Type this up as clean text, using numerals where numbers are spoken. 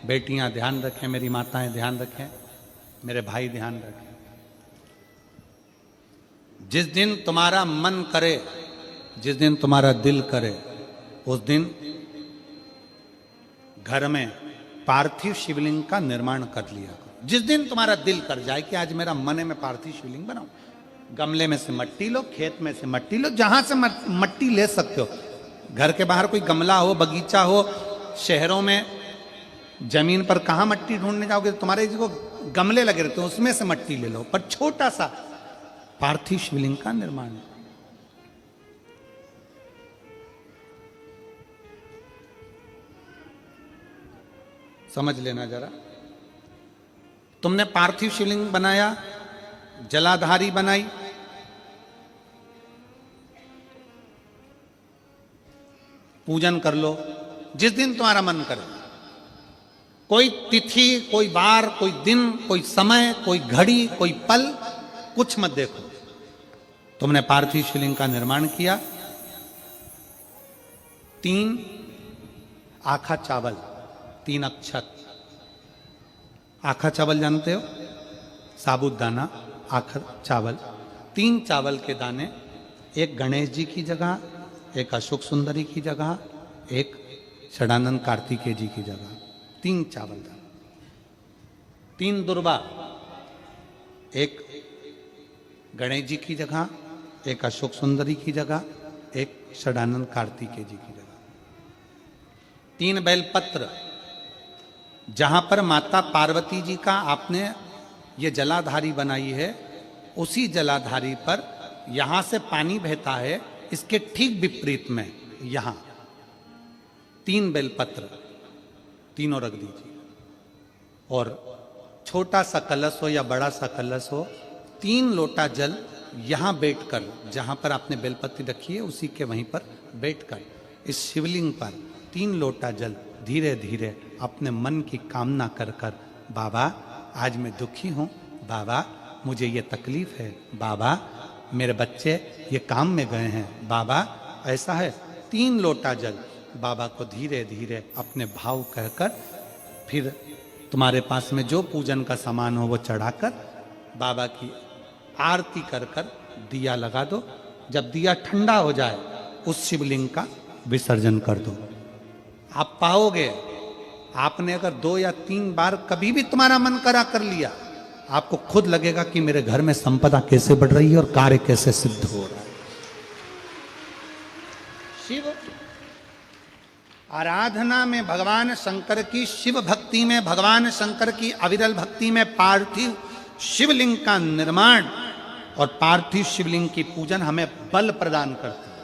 बेटियां ध्यान रखें, मेरी माताएं ध्यान रखें, मेरे भाई ध्यान रखें। जिस दिन तुम्हारा मन करे, जिस दिन तुम्हारा दिल करे, उस दिन घर में पार्थिव शिवलिंग का निर्माण कर लिया करो। जिस दिन तुम्हारा दिल कर जाए कि आज मेरा मन है मैं पार्थिव शिवलिंग बनाऊं, गमले में से मट्टी लो, खेत में से मट्टी लो, जहां से मट्टी ले सकते हो। घर के बाहर कोई गमला हो, बगीचा हो, शहरों में जमीन पर कहां मट्टी ढूंढने जाओगे, तुम्हारे जो गमले लगे रहते हो उसमें से मट्टी ले लो, पर छोटा सा पार्थिव शिवलिंग का निर्माण। समझ लेना जरा, तुमने पार्थिव शिवलिंग बनाया, जलाधारी बनाई, पूजन कर लो जिस दिन तुम्हारा मन करे। कोई तिथि, कोई बार, कोई दिन, कोई समय, कोई घड़ी, कोई पल कुछ मत देखो। तुमने पार्थिव शिवलिंग का निर्माण किया। 3 आखा चावल, 3 अक्षत। आखा चावल जानते हो, साबूदाना, आखा चावल। 3 चावल के दाने, एक गणेश जी की जगह, एक अशोक सुंदरी की जगह, एक षडानंद कार्तिकेय जी की जगह। 3 चावल दाने। 3 दुर्वा, एक गणेश जी की जगह, एक अशोक सुंदरी की जगह, एक षडानंद कार्तिकेय जी की जगह। 3 बेलपत्र, जहां पर माता पार्वती जी का आपने ये जलाधारी बनाई है, उसी जलाधारी पर यहां से पानी बहता है, इसके ठीक विपरीत में यहां 3 बेलपत्र, तीनों रख दीजिए। और छोटा सा कलश हो या बड़ा सा कलश हो, 3 लोटा जल यहां बैठकर, जहां पर आपने बेलपत्ती रखी है उसी के वहीं पर बैठकर इस शिवलिंग पर 3 लोटा जल धीरे धीरे अपने मन की कामना कर कर, बाबा आज मैं दुखी हूं, बाबा मुझे ये तकलीफ है, बाबा मेरे बच्चे ये काम में गए हैं, बाबा ऐसा है। 3 लोटा जल बाबा को धीरे धीरे अपने भाव कहकर, फिर तुम्हारे पास में जो पूजन का सामान हो वो चढ़ाकर बाबा की आरती कर कर दिया लगा दो। जब दिया ठंडा हो जाए उस शिवलिंग का विसर्जन कर दो। आप पाओगे, आपने अगर 2 या 3 बार कभी भी तुम्हारा मन करा कर लिया, आपको खुद लगेगा कि मेरे घर में संपदा कैसे बढ़ रही है और कार्य कैसे सिद्ध हो रहा है। शिव आराधना में भगवान शंकर की, शिव भक्ति में भगवान शंकर की अविरल भक्ति में पार्थिव शिवलिंग का निर्माण और पार्थिव शिवलिंग की पूजन हमें बल प्रदान करती है।